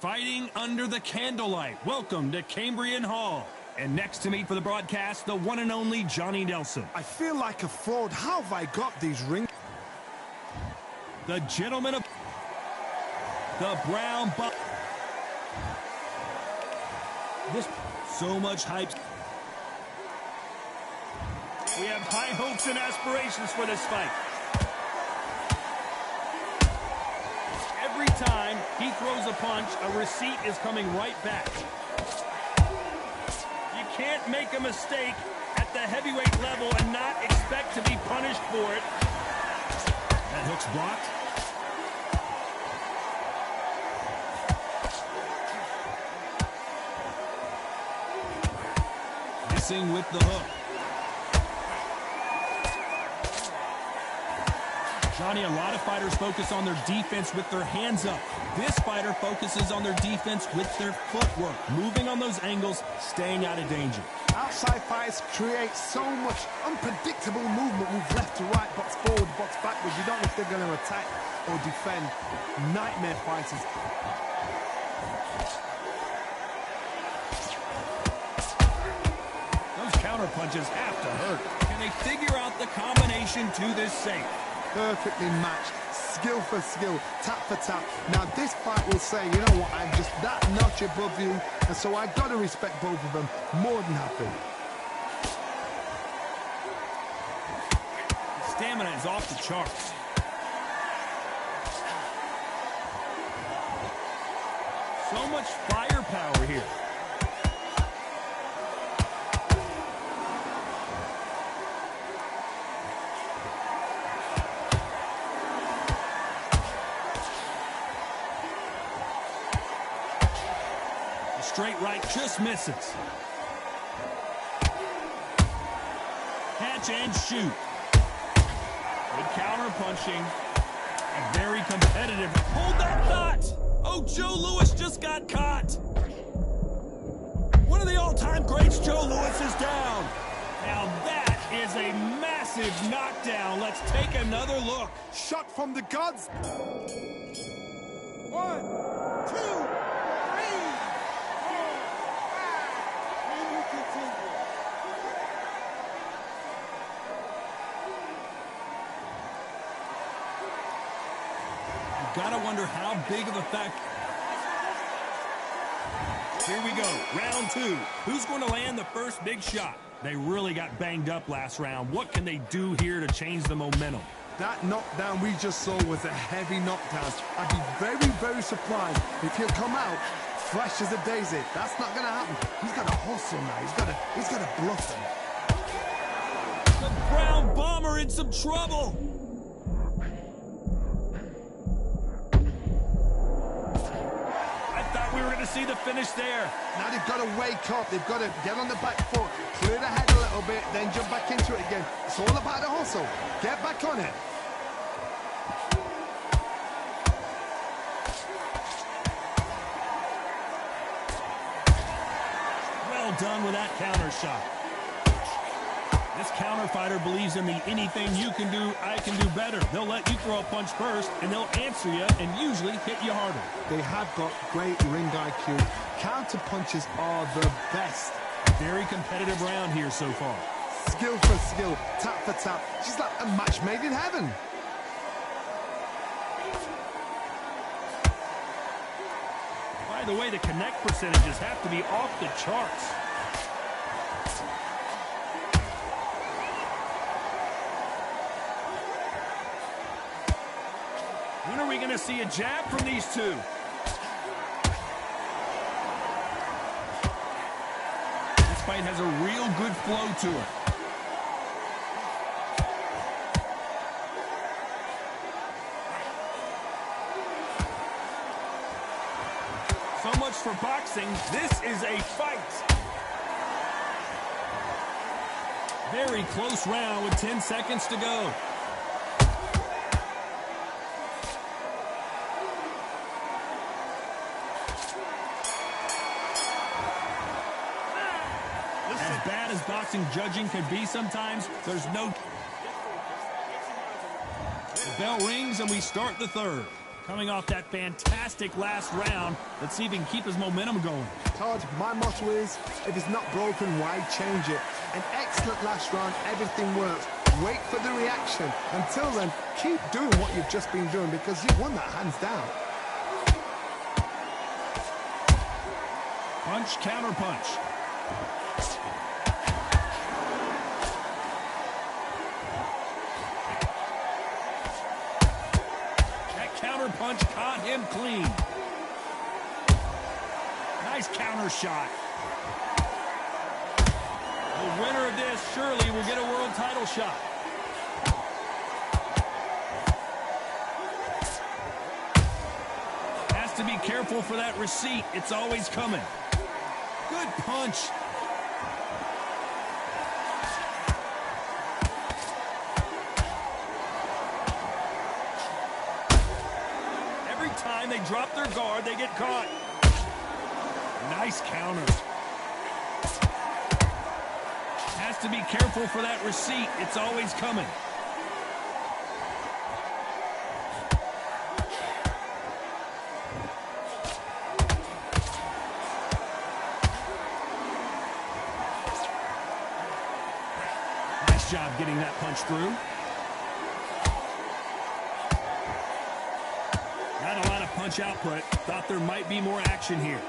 Fighting under the candlelight. Welcome to Cambrian Hall. And next to me for the broadcast, the one and only Johnny Nelson. I feel like a fraud. How have I got these rings? The gentleman of the brown belt. This so much hype. We have high hopes and aspirations for this fight. Every time he throws a punch, a receipt is coming right back. You can't make a mistake at the heavyweight level and not expect to be punished for it. That hook's blocked. Missing with the hook. Johnny, a lot of fighters focus on their defense with their hands up. This fighter focuses on their defense with their footwork, moving on those angles, staying out of danger. Outside fights create so much unpredictable movement. Move left to right, box forward, box backwards. You don't know if they're going to attack or defend. Nightmare fighters. Those counter punches have to hurt. Can they figure out the combination to this safe? Perfectly matched, skill for skill, tap for tap. Now this fight will say, you know what, I'm just that notch above you, and so I've got to respect both of them. More than happy. Stamina is off the charts. So much firepower here. Straight right just misses. Catch and shoot. Good counter punching. And very competitive. Hold that thought. Oh, Joe Louis just got caught. One of the all-time greats, Joe Louis, is down. Now that is a massive knockdown. Let's take another look. Shot from the gods. 1, 2. Gotta wonder how big of a fact. Here we go, round 2. Who's going to land the first big shot? They really got banged up last round. What can they do here to change the momentum? That knockdown we just saw was a heavy knockdown. I'd be very, very surprised if he'll come out fresh as a daisy. That's not going to happen. He's got to hustle now. He's got to bluff him. The Brown Bomber in some trouble. We were going to see the finish there. Now they've got to wake up. They've got to get on the back foot, clear the head a little bit, then jump back into it again. It's all about the hustle. Get back on it. Well done with that counter shot. This counter fighter believes in the anything you can do, I can do better. They'll let you throw a punch first, and they'll answer you and usually hit you harder. They have got great ring IQ. Counter punches are the best. Very competitive round here so far. Skill for skill, tap for tap. She's like a match made in heaven. By the way, the connect percentages have to be off the charts. When are we going to see a jab from these two? This fight has a real good flow to it. So much for boxing. This is a fight. Very close round with 10 seconds to go. As bad as boxing judging can be sometimes, there's no... The bell rings and we start the third. Coming off that fantastic last round, let's see if he can keep his momentum going. Todd, my motto is, if it's not broken, why change it? An excellent last round, everything works. Wait for the reaction. Until then, keep doing what you've just been doing because you've won that hands down. Punch, counter punch. That counter punch caught him clean. Nice counter shot. The winner of this surely will get a world title shot. Has to be careful for that receipt. It's always coming. Good punch. Every time they drop their guard, they get caught. Nice counter. Has to be careful for that receipt. It's always coming. Nice job getting that punch through. Not a lot of punch output. Thought there might be more action here.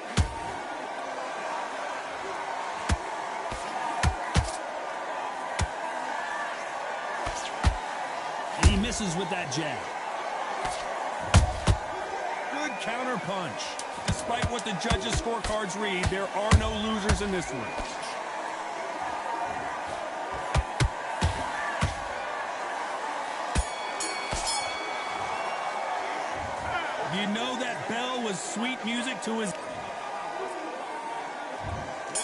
He misses with that jab. Good counter punch. Despite what the judges' scorecards read, there are no losers in this one. You know that bell was sweet music to his...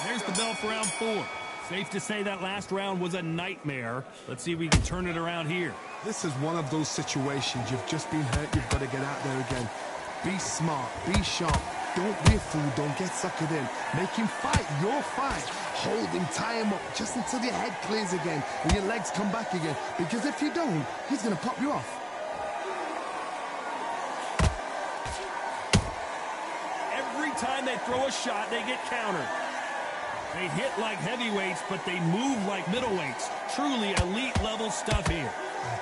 There's the bell for round 4. Safe to say that last round was a nightmare. Let's see if we can turn it around here. This is one of those situations. You've just been hurt. You've got to get out there again. Be smart. Be sharp. Don't be a fool. Don't get suckered in. Make him fight your fight. Hold him. Tie him up just until your head clears again and your legs come back again. Because if you don't, he's going to pop you off. Every time they throw a shot, they get countered. They hit like heavyweights, but they move like middleweights. Truly elite-level stuff here.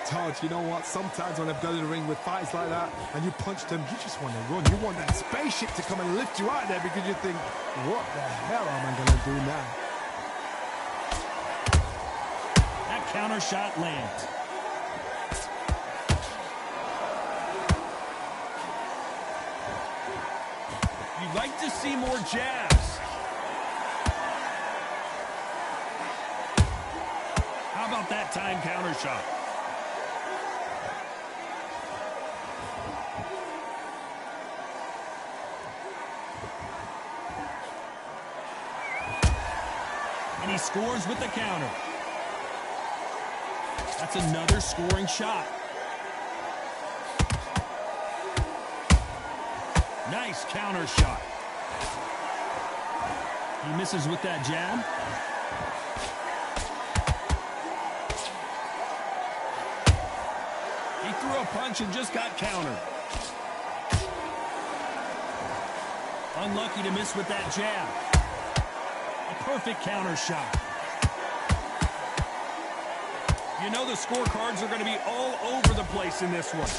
Todd, you know what? Sometimes when I've got in the ring with fights like that and you punch them, you just want to run. You want that spaceship to come and lift you out there because you think, what the hell am I going to do now? That counter shot lands. You'd like to see more jabs. How about that time counter shot? And he scores with the counter. That's another scoring shot. Nice counter shot. He misses with that jab. He threw a punch and just got countered. Unlucky to miss with that jab. A perfect counter shot. You know the scorecards are going to be all over the place in this one.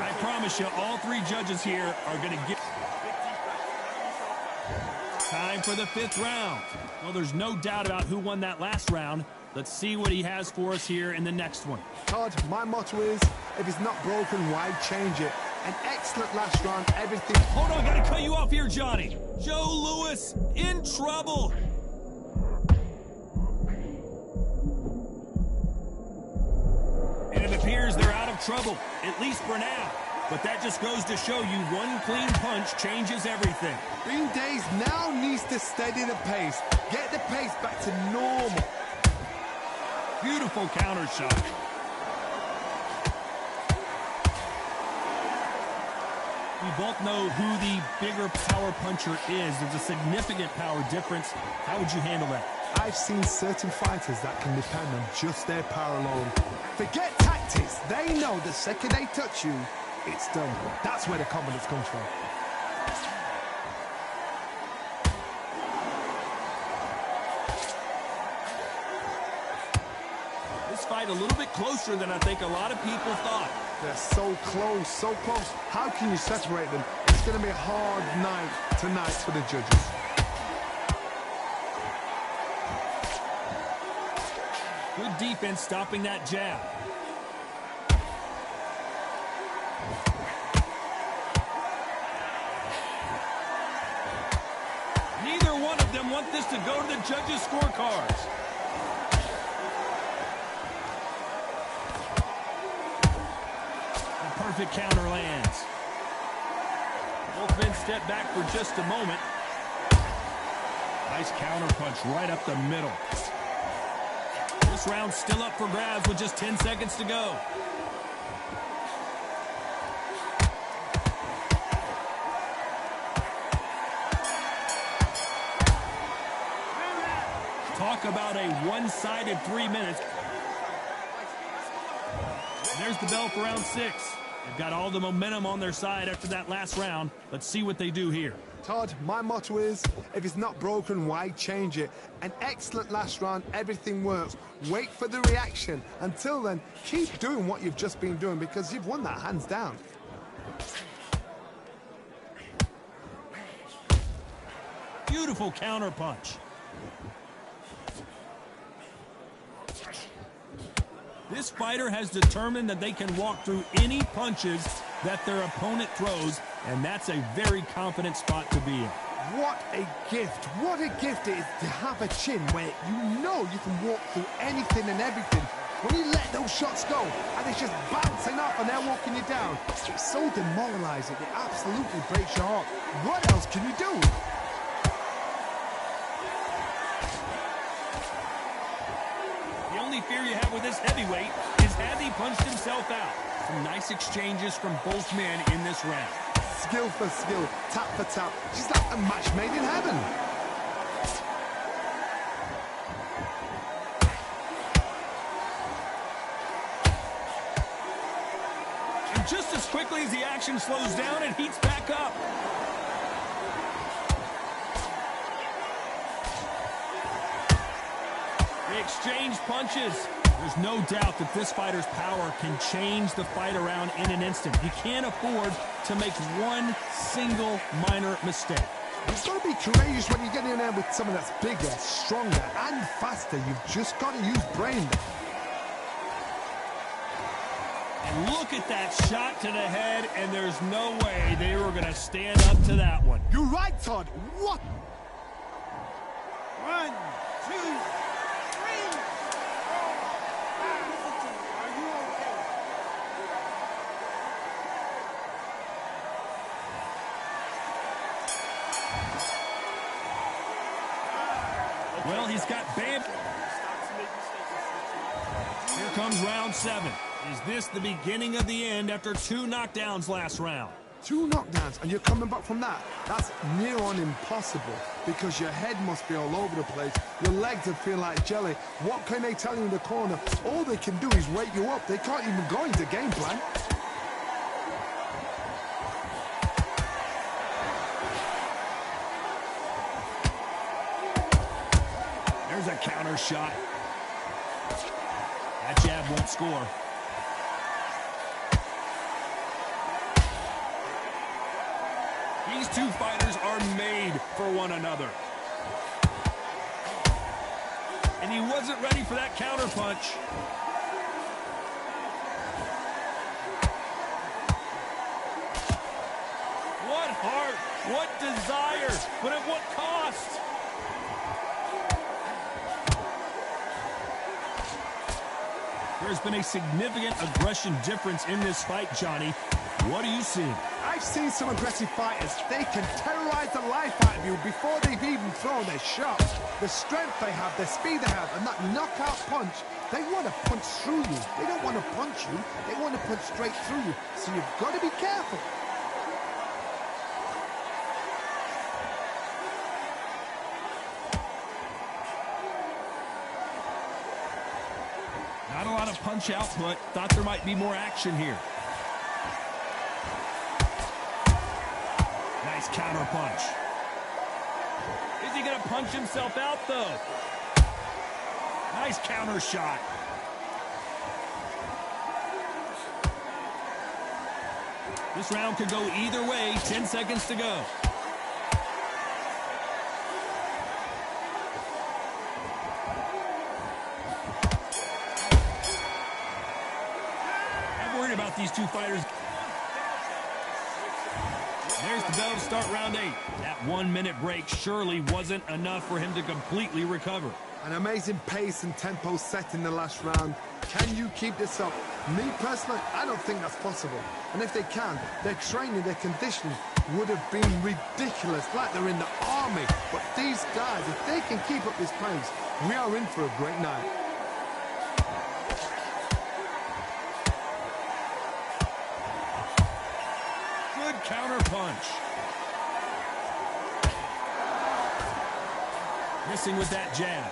I promise you, all 3 judges here are going to get... Time for the 5th round. Well, there's no doubt about who won that last round. Let's see what he has for us here in the next one. Todd, my motto is, if it's not broken, why change it? An excellent last round, everything... Hold on, gotta cut you off here, Johnny. Joe Louis in trouble. And it appears they're out of trouble, at least for now. But that just goes to show you one clean punch changes everything. Green Days now needs to steady the pace. Get the pace back to normal. Beautiful counter shot. We both know who the bigger power puncher is. There's a significant power difference. How would you handle that? I've seen certain fighters that can depend on just their power alone. Forget tactics. They know the second they touch you, it's done. That's where the confidence comes from. This fight a little bit closer than I think a lot of people thought. They're so close, so close. How can you separate them? It's going to be a hard night tonight for the judges. Good defense stopping that jab. Neither one of them want this to go to the judges' scorecards. Perfect counter lands. Both men step back for just a moment. Nice counter punch right up the middle. This round's still up for grabs with just 10 seconds to go. Talk about a one-sided 3 minutes. And there's the bell for round 6. They've got all the momentum on their side after that last round. Let's see what they do here. Todd, my motto is, if it's not broken, why change it? An excellent last round, everything works. Wait for the reaction. Until then, keep doing what you've just been doing because you've won that hands down. Beautiful counter punch. This fighter has determined that they can walk through any punches that their opponent throws, and that's a very confident spot to be in. What a gift. What a gift it is to have a chin where you know you can walk through anything and everything. When you let those shots go, and it's just bouncing off and they're walking you down, it's so demoralizing. It absolutely breaks your heart. What else can you do? The only fear you have with this heavyweight is has he punched himself out. Some nice exchanges from both men in this round. Skill for skill, tap for tap. Just like a match made in heaven. And just as quickly as the action slows down, it heats back up. They exchange punches. There's no doubt that this fighter's power can change the fight around in an instant. You can't afford to make one single minor mistake. You've got to be courageous when you get in there with someone that's bigger, stronger, and faster. You've just got to use brain. And look at that shot to the head, and there's no way they were going to stand up to that one. You're right, Todd. What? 1, 2, 3. Are you okay? Well, he's got bam. Here comes round 7. Is this the beginning of the end after 2 knockdowns last round? 2 knockdowns, and you're coming back from that. That's near on impossible because your head must be all over the place. Your legs will feel like jelly. What can they tell you in the corner? All they can do is wake you up. They can't even go into game plan. There's a counter shot. That jab won't score. These two fighters are made for one another. And he wasn't ready for that counter punch. What heart, what desire, but at what cost? There's been a significant aggression difference in this fight, Johnny. What are you seeing? I've seen some aggressive fighters. They can terrorize the life out of you before they've even thrown their shot. The strength they have, the speed they have, and that knockout punch, they want to punch through you. They don't want to punch you. They want to punch straight through you. So you've got to be careful. punch output. Thought there might be more action here. Nice counter punch. Is he going to punch himself out, though? Nice counter shot. This round could go either way. 10 seconds to go. I'm worried about these two fighters. There's the bell to start round 8. That 1-minute break surely wasn't enough for him to completely recover. An amazing pace and tempo set in the last round. Can you keep this up? Me personally, I don't think that's possible. And if they can, their training, their conditioning would have been ridiculous, like they're in the army. But these guys, if they can keep up this pace, we are in for a great night. Good counter punch. Missing with that jab.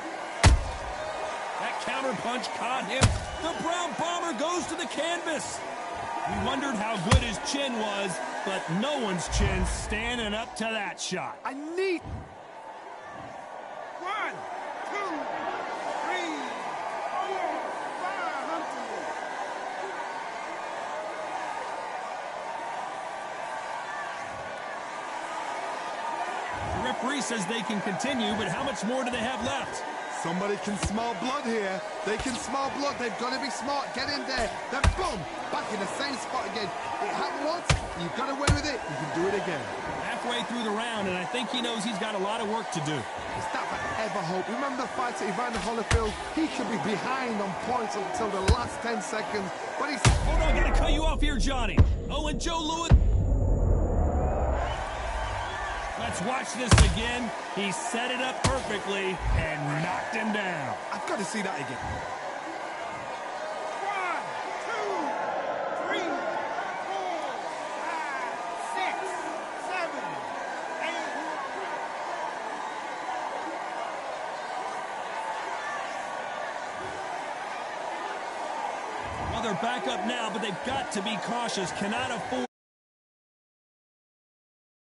That counter punch caught him. The Brown Bomber goes to the canvas. We wondered how good his chin was, but no one's chin standing up to that shot. I need... 1, 2, 3, 4, 500. The referee says they can continue, but how much more do they have left? Somebody can smell blood here. They can smell blood. They've got to be smart. Get in there. Then boom, back in the same spot again. It happened once. You've got away with it. You can do it again. Halfway through the round, and I think he knows he's got a lot of work to do. Is that ever hope? Remember the fight at Evander Holyfield? He could be behind on points until the last 10 seconds. But he's... Hold on, gotta cut you off here, Johnny. Oh, and Joe Louis. Let's watch this again. He set it up perfectly and knocked him down. I've got to see that again. 1, 2, 3, 4, 5, 6, 7, 8. Well, they're back up now, but they've got to be cautious. Cannot afford...